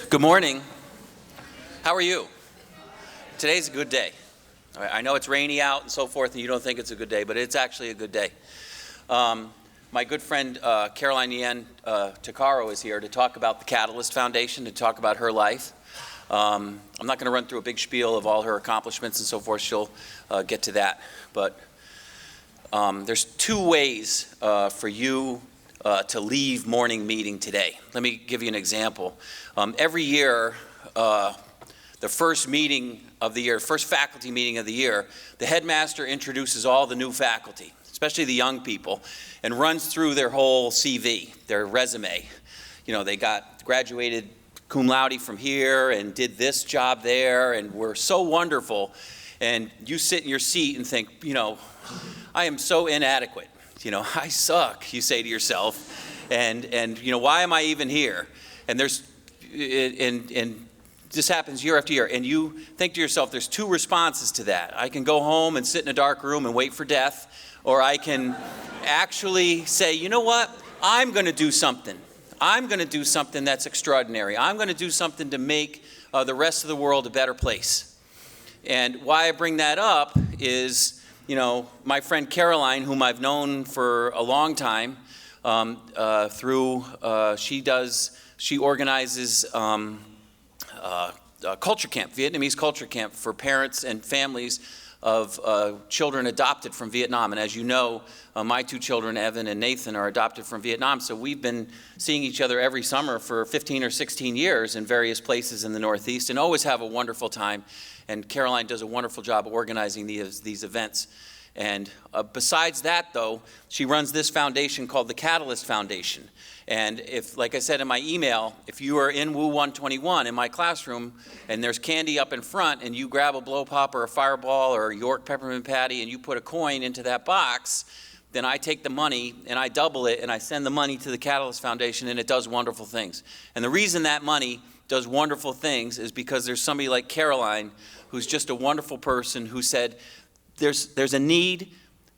Good morning. How are you? Today's a good day. I know it's rainy out and so forth, and you don't think it's a good day, but it's actually a good day. My good friend Nguyen Ticarro is here to talk about the Catalyst Foundation, to talk about her life. I'm not going to run through a big spiel of all her accomplishments and so forth. She'll get to that. But there's two ways for you to leave morning meeting today. Let me give you an example. Every year, the first meeting of the year, first faculty meeting of the year, the headmaster introduces all the new faculty, especially the young people, and runs through their whole CV, their resume. You know, they got graduated cum laude from here and did this job there and were so wonderful. And you sit in your seat and think, you know, I am so inadequate. You know, I suck, you say to yourself. And you know, why am I even here? And this happens year after year, and you think to yourself, there's two responses to that. I can go home and sit in a dark room and wait for death, or I can actually say, you know what, I'm going to do something. I'm going to do something that's extraordinary. I'm going to do something to make the rest of the world a better place. And why I bring that up is, you know, my friend Caroline, whom I've known for a long time, she organizes culture camp, Vietnamese culture camp for parents and families of children adopted from Vietnam. And as you know, my two children, Evan and Nathan, are adopted from Vietnam. So we've been seeing each other every summer for 15 or 16 years in various places in the Northeast and always have a wonderful time. And Caroline does a wonderful job of organizing these events. And besides that, though, she runs this foundation called the Catalyst Foundation. And if, like I said in my email, if you are in Wu 121 in my classroom and there's candy up in front and you grab a blow pop or a fireball or a York peppermint patty and you put a coin into that box, then I take the money and I double it and I send the money to the Catalyst Foundation, and it does wonderful things. And the reason that money does wonderful things is because there's somebody like Caroline who's just a wonderful person who said, there's a need,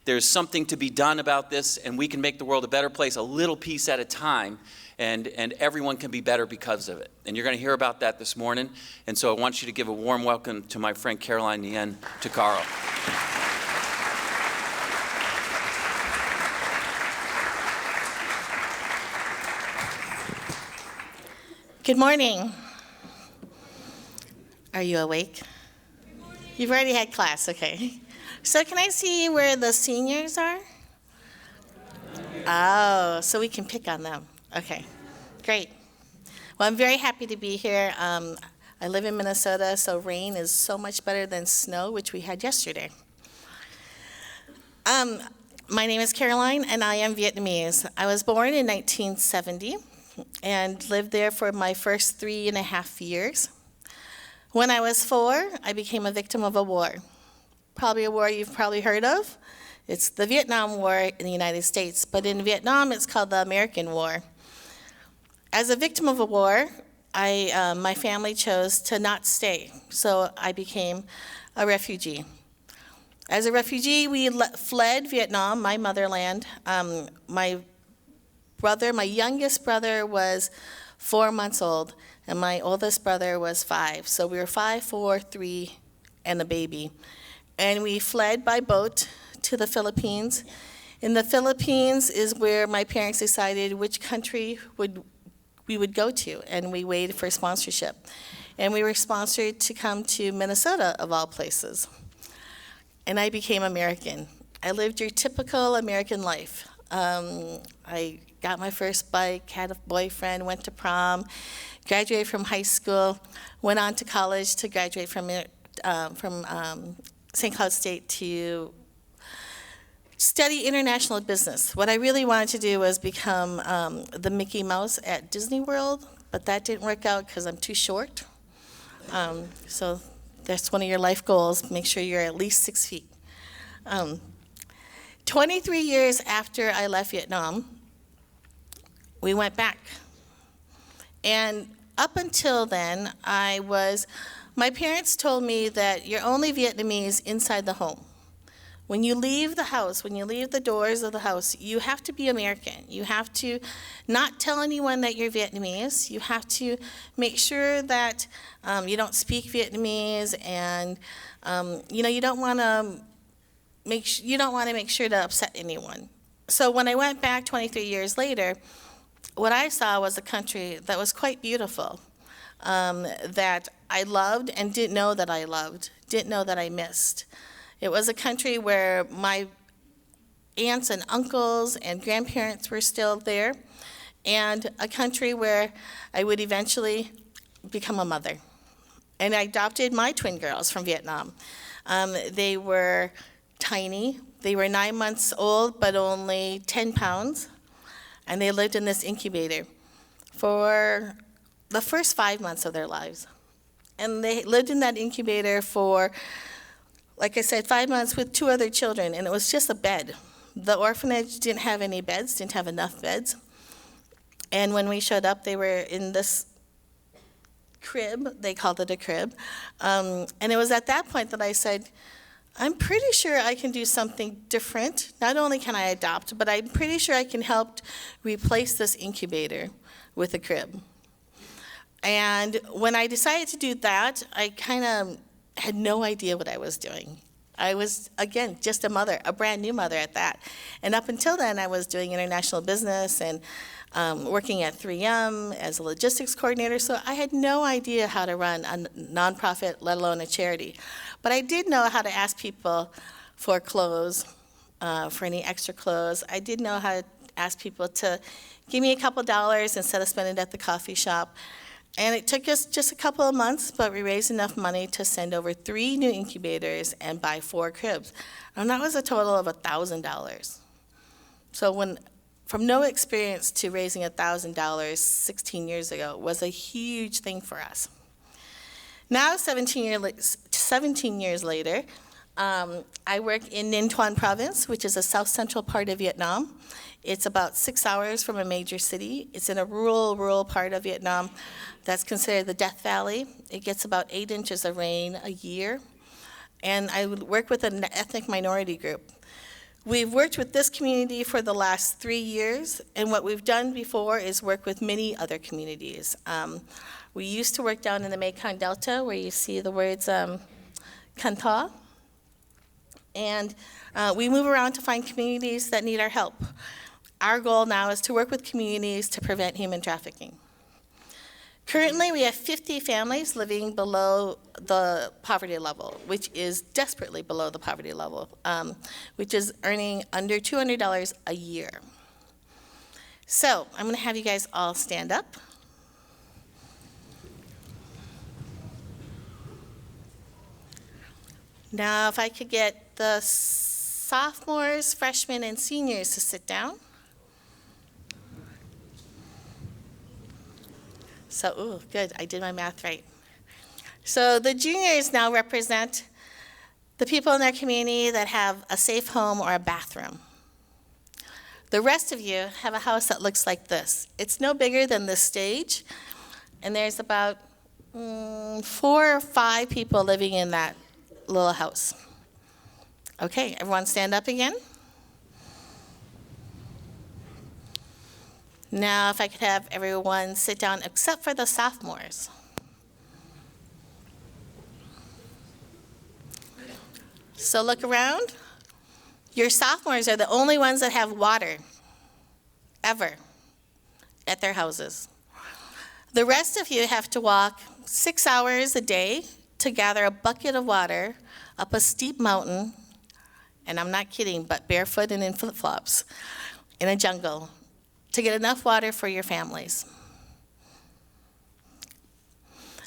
there's something to be done about this, and we can make the world a better place a little piece at a time, and everyone can be better because of it. And you're going to hear about that this morning. And so I want you to give a warm welcome to my friend Caroline Nguyen Ticarro. Good morning. Are you awake? You've already had class, okay. So can I see where the seniors are? Oh, so we can pick on them. Okay, great. Well, I'm very happy to be here. I live in Minnesota, so rain is so much better than snow, which we had yesterday. My name is Caroline, and I am Vietnamese. I was born in 1970 and lived there for my first 3.5 years. When I was 4, I became a victim of a war. Probably a war you've probably heard of. It's the Vietnam War in the United States, but in Vietnam it's called the American War. As a victim of a war, my family chose to not stay, so I became a refugee. As a refugee, we fled Vietnam, my motherland. My youngest brother was 4 months old, and my oldest brother was 5. So we were 5, 4, 3, and a baby. And we fled by boat to the Philippines. In the Philippines is where my parents decided which country we would go to, and we waited for sponsorship. And we were sponsored to come to Minnesota, of all places. And I became American. I lived your typical American life. I got my first bike, had a boyfriend, went to prom, graduated from high school, went on to college to graduate from St. Cloud State to study international business. What I really wanted to do was become the Mickey Mouse at Disney World, but that didn't work out because I'm too short. So that's one of your life goals, make sure you're at least 6 feet. 23 years after I left Vietnam, we went back. And up until then, my parents told me that you're only Vietnamese inside the home. When you leave the house, when you leave the doors of the house, you have to be American. You have to not tell anyone that you're Vietnamese. You have to make sure that you don't speak Vietnamese, and you don't want to make sure to upset anyone. So when I went back 23 years later, what I saw was a country that was quite beautiful, that I loved and didn't know that I loved, didn't know that I missed. It was a country where my aunts and uncles and grandparents were still there, and a country where I would eventually become a mother. And I adopted my twin girls from Vietnam. They were tiny. They were 9 months old, but only 10 pounds. And they lived in this incubator for the first 5 months of their lives. And they lived in that incubator for, like I said, 5 months with 2 other children, and it was just a bed. The orphanage didn't have any beds, didn't have enough beds. And when we showed up, they were in this crib. They called it a crib. And it was at that point that I said, I'm pretty sure I can do something different. Not only can I adopt, but I'm pretty sure I can help replace this incubator with a crib. And when I decided to do that, I kind of had no idea what I was doing. I was, again, just a mother, a brand new mother at that. And up until then, I was doing international business and working at 3M as a logistics coordinator, so I had no idea how to run a nonprofit, let alone a charity. But I did know how to ask people for clothes, for any extra clothes. I did know how to ask people to give me a couple dollars instead of spending it at the coffee shop. And it took us just a couple of months, but we raised enough money to send over 3 new incubators and buy 4 cribs. And that was a total of $1,000. So from no experience to raising $1,000 16 years ago was a huge thing for us. Now, 17 years later, I work in Ninh Thuan province, which is a south-central part of Vietnam. It's about 6 hours from a major city. It's in a rural part of Vietnam that's considered the Death Valley. It gets about 8 inches of rain a year. And I work with an ethnic minority group. We've worked with this community for the last 3 years, and what we've done before is work with many other communities. We used to work down in the Mekong Delta, where you see the words Kantha. And we move around to find communities that need our help. Our goal now is to work with communities to prevent human trafficking. Currently, we have 50 families living below the poverty level, which is desperately below the poverty level, which is earning under $200 a year. So I'm going to have you guys all stand up. Now, if I could get the sophomores, freshmen, and seniors to sit down. So, ooh, good, I did my math right. So the juniors now represent the people in their community that have a safe home or a bathroom. The rest of you have a house that looks like this. It's no bigger than this stage, and there's about 4 or 5 people living in that little house. Okay, everyone stand up again. Now, if I could have everyone sit down except for the sophomores. So look around. Your sophomores are the only ones that have water, ever, at their houses. The rest of you have to walk 6 hours a day to gather a bucket of water up a steep mountain, and I'm not kidding, but barefoot and in flip-flops, in a jungle, to get enough water for your families.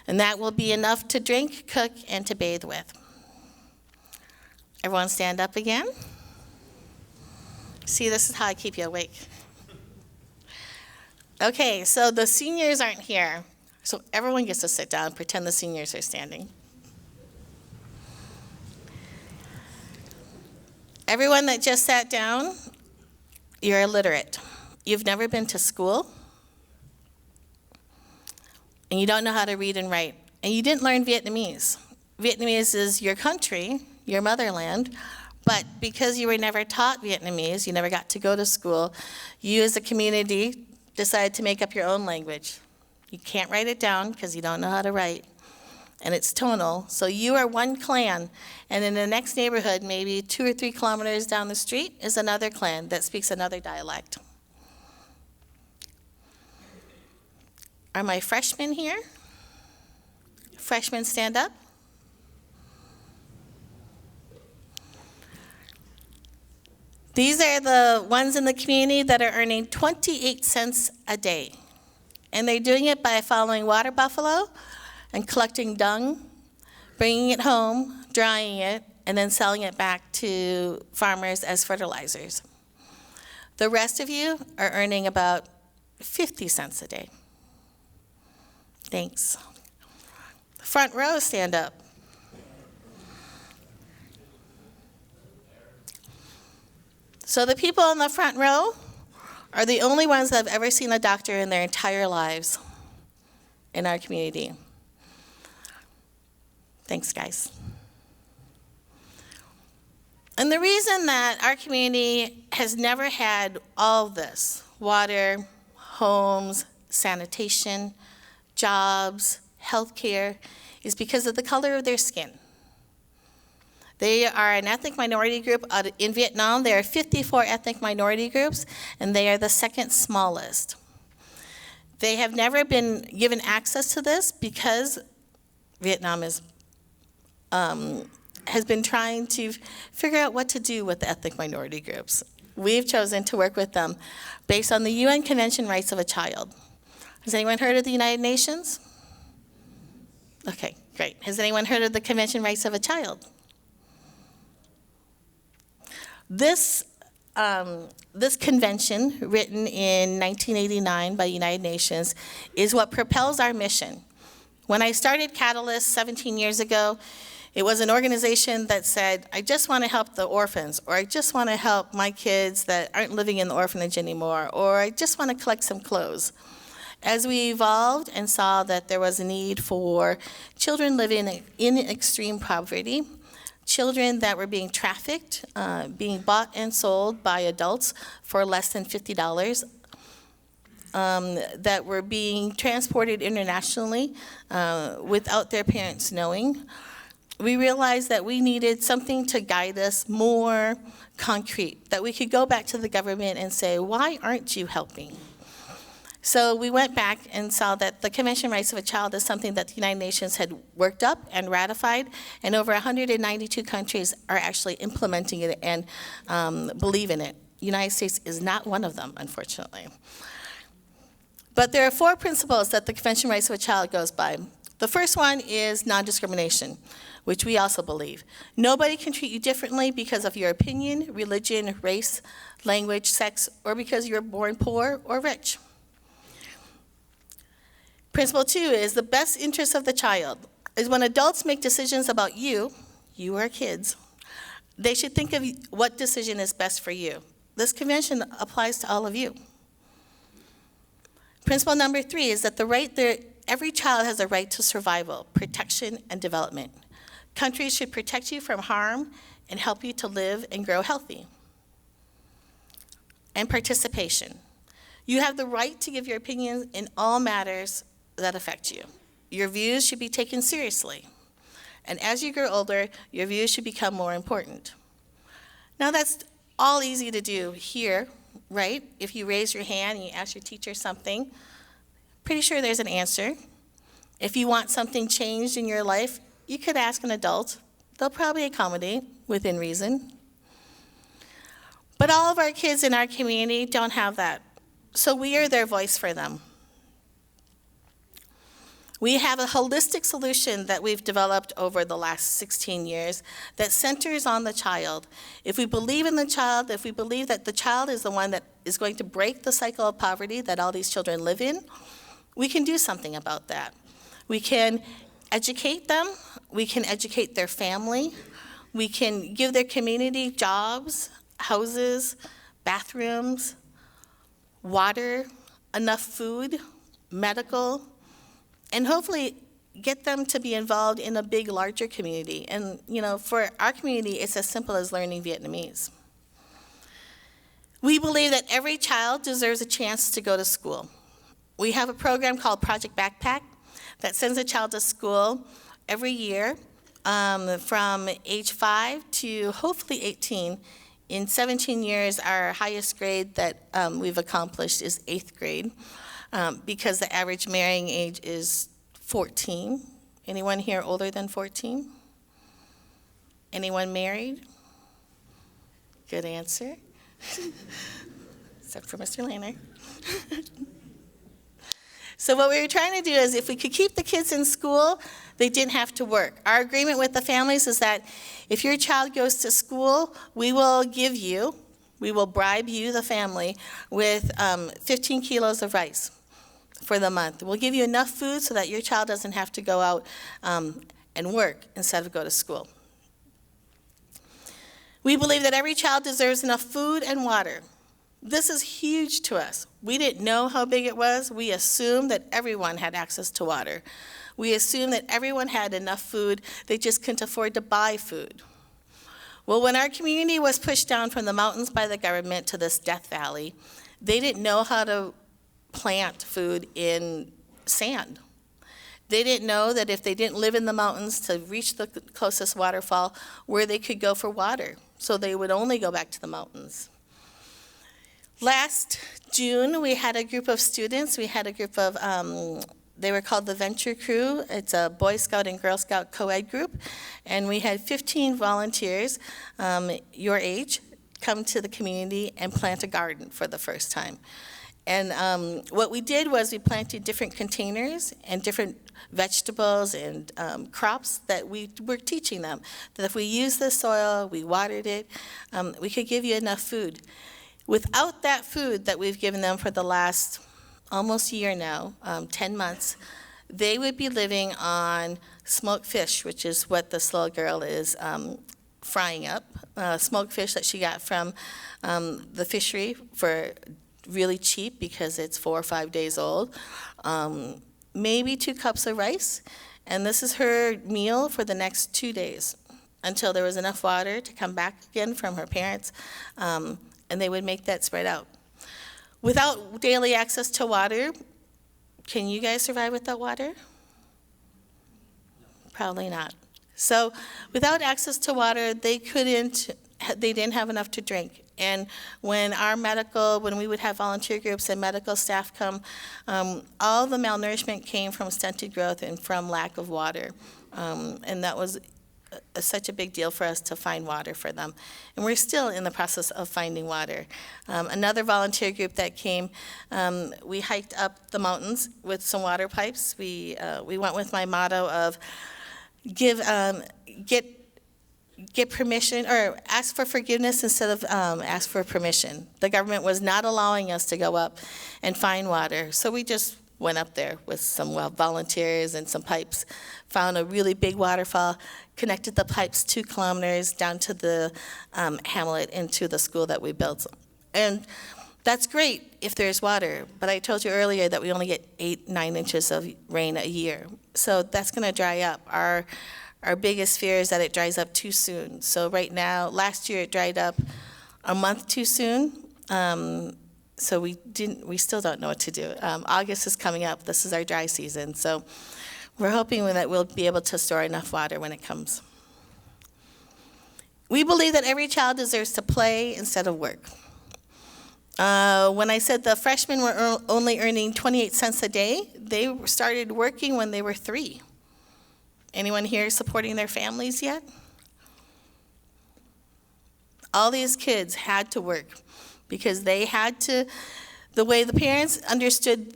And that will be enough to drink, cook, and to bathe with. Everyone stand up again. See, this is how I keep you awake. Okay, so the seniors aren't here. So everyone gets to sit down and pretend the seniors are standing. Everyone that just sat down, you're illiterate. You've never been to school, and you don't know how to read and write, and you didn't learn Vietnamese. Vietnamese is your country, your motherland, But because you were never taught Vietnamese, you never got to go to school, you as a community decided to make up your own language. You can't write it down because you don't know how to write, and it's tonal. So you are one clan, and in the next neighborhood, maybe 2 or 3 kilometers down the street, is another clan that speaks another dialect. Are my freshmen here? Freshmen, stand up. These are the ones in the community that are earning 28 cents a day. And they're doing it by following water buffalo and collecting dung, bringing it home, drying it, and then selling it back to farmers as fertilizers. The rest of you are earning about 50 cents a day. Thanks. Front row, stand up. So the people in the front row are the only ones that have ever seen a doctor in their entire lives in our community. Thanks, guys. And the reason that our community has never had all this, water, homes, sanitation, jobs, healthcare, is because of the color of their skin. They are an ethnic minority group. In Vietnam, there are 54 ethnic minority groups, and they are the second smallest. They have never been given access to this because Vietnam has been trying to figure out what to do with the ethnic minority groups. We've chosen to work with them based on the UN Convention Rights of a Child. Has anyone heard of the United Nations? Okay, great. Has anyone heard of the Convention Rights of a Child? This convention, written in 1989 by the United Nations, is what propels our mission. When I started Catalyst 17 years ago, it was an organization that said, I just want to help the orphans, or I just want to help my kids that aren't living in the orphanage anymore, or I just want to collect some clothes. As we evolved and saw that there was a need for children living in extreme poverty, children that were being trafficked, being bought and sold by adults for less than $50, that were being transported internationally without their parents knowing, we realized that we needed something to guide us more concrete, that we could go back to the government and say, why aren't you helping? So we went back and saw that the Convention on Rights of a Child is something that the United Nations had worked up and ratified, and over 192 countries are actually implementing it and believe in it. The United States is not one of them, unfortunately. But there are 4 principles that the Convention on Rights of a Child goes by. The first one is non-discrimination, which we also believe. Nobody can treat you differently because of your opinion, religion, race, language, sex, or because you're born poor or rich. Principle 2 is the best interest of the child is when adults make decisions about you are kids, they should think of what decision is best for you. This convention applies to all of you. Principle number 3 is that every child has a right to survival, protection, and development. Countries should protect you from harm and help you to live and grow healthy. And participation. You have the right to give your opinions in all matters that affect you. Your views should be taken seriously. And as you grow older, your views should become more important. Now that's all easy to do here, right? If you raise your hand and you ask your teacher something, pretty sure there's an answer. If you want something changed in your life, you could ask an adult. They'll probably accommodate within reason. But all of our kids in our community don't have that. So we are their voice for them. We have a holistic solution that we've developed over the last 16 years that centers on the child. If we believe in the child, if we believe that the child is the one that is going to break the cycle of poverty that all these children live in, we can do something about that. We can educate them, we can educate their family, we can give their community jobs, houses, bathrooms, water, enough food, medical, and hopefully get them to be involved in a big, larger community. And, for our community, it's as simple as learning Vietnamese. We believe that every child deserves a chance to go to school. We have a program called Project Backpack that sends a child to school every year from age 5 to hopefully 18. In 17 years, our highest grade that we've accomplished is 8th grade because the average marrying age is 14. Anyone here older than 14? Anyone married? Good answer. Except for Mr. Lehner. So what we were trying to do is if we could keep the kids in school, they didn't have to work. Our agreement with the families is that if your child goes to school, we will bribe you, the family, with 15 kilos of rice for the month. We'll give you enough food so that your child doesn't have to go out and work instead of go to school. We believe that every child deserves enough food and water. This is huge to us. We didn't know how big it was. We assumed that everyone had access to water. We assumed that everyone had enough food. They just couldn't afford to buy food. Well, when our community was pushed down from the mountains by the government to this death valley, they didn't know how to plant food in sand. They didn't know that if they didn't live in the mountains to reach the closest waterfall, where they could go for water. So they would only go back to the mountains. Last June, we had a group of students. We had a group of, they were called the Venture Crew. It's a Boy Scout and Girl Scout co-ed group. And we had 15 volunteers, your age, come to the community and plant a garden for the first time. And what we did was we planted different containers and different vegetables and crops that we were teaching them. That if we used the soil, we watered it, we could give you enough food. Without that food that we've given them for the last almost year now, 10 months, they would be living on smoked fish, which is what this little girl is frying up. Smoked fish that she got from the fishery for really cheap because it's 4 or 5 days old. Maybe 2 cups of rice, and this is her meal for the next 2 days until there was enough water to come back again from her parents, and they would make that spread out. Without daily access to water, can you guys survive without water? Probably not. So without access to water, they didn't have enough to drink. And when we would have volunteer groups and medical staff come, all the malnourishment came from stunted growth and from lack of water. And that was such a big deal for us to find water for them. And we're still in the process of finding water. Another volunteer group that came, we hiked up the mountains with some water pipes. We went with my motto of get permission, or ask for forgiveness instead of ask for permission. The government was not allowing us to go up and find water, so we just went up there with some volunteers and some pipes, found a really big waterfall, connected the pipes 2 kilometers down to the hamlet into the school that we built. And that's great if there's water, but I told you earlier that we only get 8-9 inches of rain a year, so that's going to dry up. Our biggest fear is that it dries up too soon. So right now, last year it dried up a month too soon. So we still don't know what to do. August is coming up. This is our dry season. So we're hoping that we'll be able to store enough water when it comes. We believe that every child deserves to play instead of work. When I said the freshmen were only earning 28 cents a day, they started working when they were 3. Anyone here supporting their families yet? All these kids had to work because they had to, the way the parents understood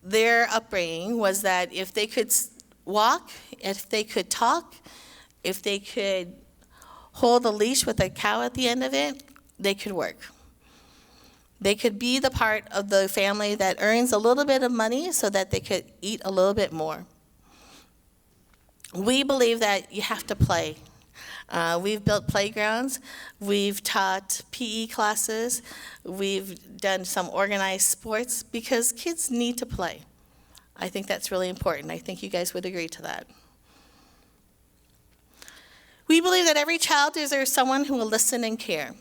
their upbringing was that if they could walk, if they could talk, if they could hold a leash with a cow at the end of it, they could work. They could be the part of the family that earns a little bit of money so that they could eat a little bit more. We believe that you have to play. We've built playgrounds. We've taught PE classes. We've done some organized sports because kids need to play. I think that's really important. I think you guys would agree to that. We believe that every child deserves someone who will listen and care.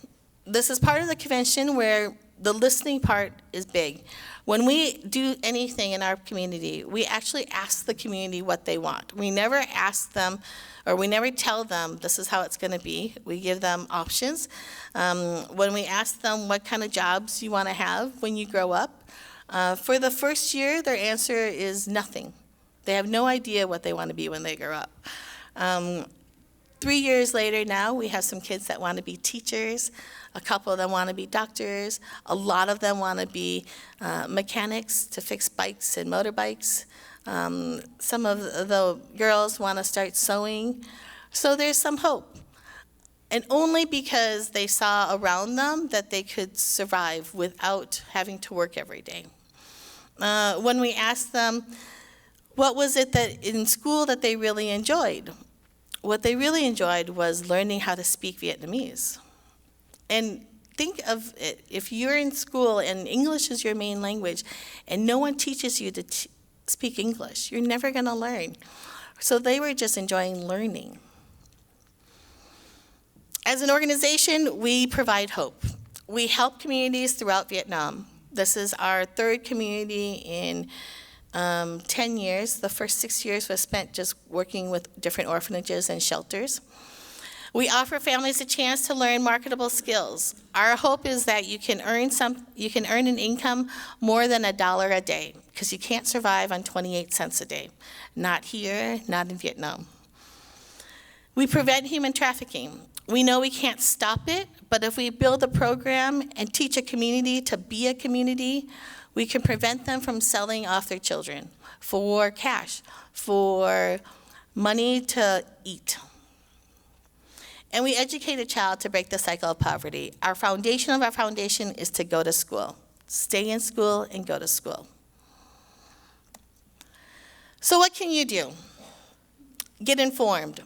This is part of the convention where the listening part is big. When we do anything in our community, we actually ask the community what they want. We never ask them, or we never tell them this is how it's going to be. We give them options. When we ask them what kind of jobs you want to have when you grow up, for the first year, their answer is nothing. They have no idea what they want to be when they grow up. 3 years later now, we have some kids that want to be teachers. A couple of them want to be doctors. A lot of them want to be mechanics to fix bikes and motorbikes. Some of the girls want to start sewing. So there's some hope. And only because they saw around them that they could survive without having to work every day. When we asked them, what was it that in school that they really enjoyed? What they really enjoyed was learning how to speak Vietnamese. And think of it, if you're in school and English is your main language and no one teaches you to speak English, you're never going to learn. So they were just enjoying learning. As an organization, we provide hope. We help communities throughout Vietnam. This is our third community in 10 years. The first 6 years was spent just working with different orphanages and shelters. We offer families a chance to learn marketable skills. Our hope is that you can earn an income more than $1 a day, because you can't survive on 28 cents a day. Not here, not in Vietnam. We prevent human trafficking. We know we can't stop it, but if we build a program and teach a community to be a community, we can prevent them from selling off their children for cash, for money to eat. And we educate a child to break the cycle of poverty. Our foundation of our foundation is to go to school. Stay in school and go to school. So what can you do? Get informed.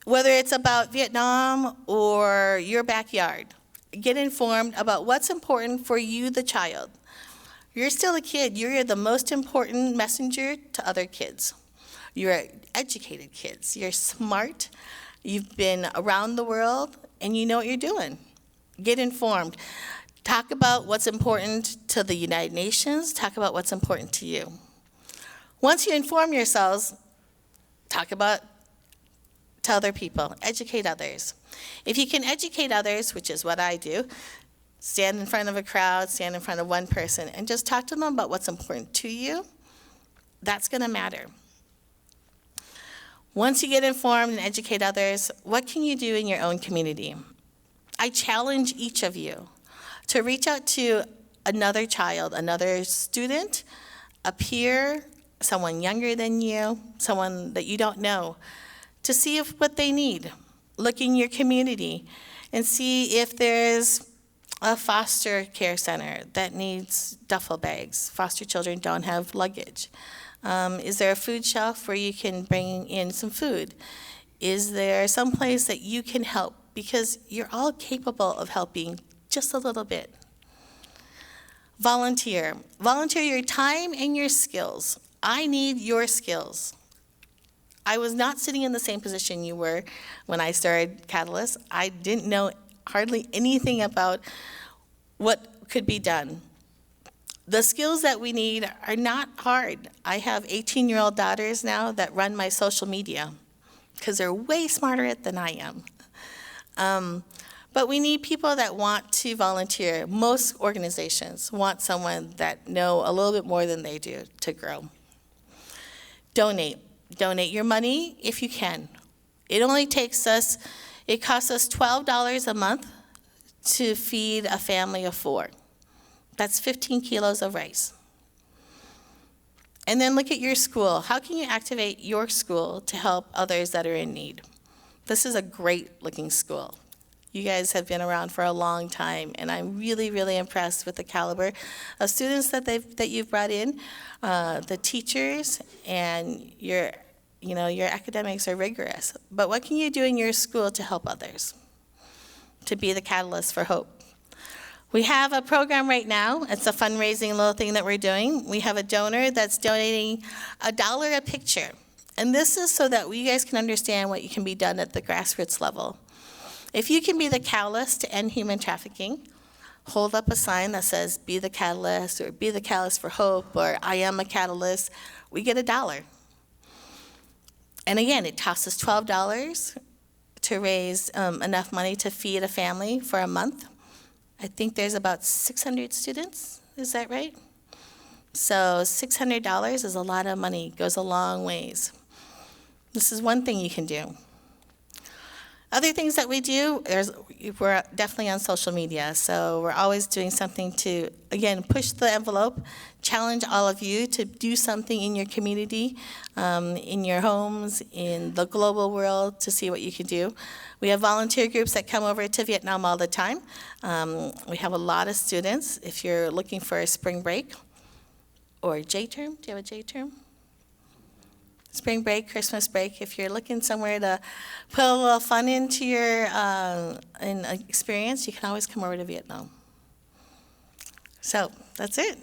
Whether it's about Vietnam or your backyard, get informed about what's important for you, the child. You're still a kid. You're the most important messenger to other kids. You're educated kids. You're smart. You've been around the world, and you know what you're doing. Get informed. Talk about what's important to the United Nations. Talk about what's important to you. Once you inform yourselves, talk about to other people. Educate others. If you can educate others, which is what I do, stand in front of a crowd, stand in front of one person, and just talk to them about what's important to you, that's going to matter. Once you get informed and educate others, what can you do in your own community? I challenge each of you to reach out to another child, another student, a peer, someone younger than you, someone that you don't know, to see what they need. Look in your community and see if there's a foster care center that needs duffel bags. Foster children don't have luggage. Is there a food shelf where you can bring in some food? Is there some place that you can help? Because you're all capable of helping just a little bit. Volunteer. Volunteer your time and your skills. I need your skills. I was not sitting in the same position you were when I started Catalyst. I didn't know hardly anything about what could be done. The skills that we need are not hard. I have 18-year-old daughters now that run my social media because they're way smarter at it than I am. But we need people that want to volunteer. Most organizations want someone that know a little bit more than they do to grow. Donate. Donate your money if you can. It costs us $12 a month to feed a family of 4. That's 15 kilos of rice. And then look at your school. How can you activate your school to help others that are in need? This is a great looking school. You guys have been around for a long time, and I'm really, really impressed with the caliber of students that you've brought in, the teachers, and your academics are rigorous. But what can you do in your school to help others, to be the catalyst for hope? We have a program right now. It's a fundraising little thing that we're doing. We have a donor that's donating $1 a picture. And this is so that you guys can understand what can be done at the grassroots level. If you can be the catalyst to end human trafficking, hold up a sign that says, "Be the catalyst," or "Be the catalyst for hope," or "I am a catalyst," we get $1. And again, it costs us $12 to raise enough money to feed a family for a month. I think there's about 600 students, is that right? So $600 is a lot of money, goes a long ways. This is one thing you can do. Other things that we do, we're definitely on social media, so we're always doing something to, again, push the envelope, challenge all of you to do something in your community, in your homes, in the global world, to see what you can do. We have volunteer groups that come over to Vietnam all the time. We have a lot of students. If you're looking for a spring break or a J term, do you have a J term? Spring break, Christmas break, if you're looking somewhere to put a little fun into your experience, you can always come over to Vietnam. So that's it.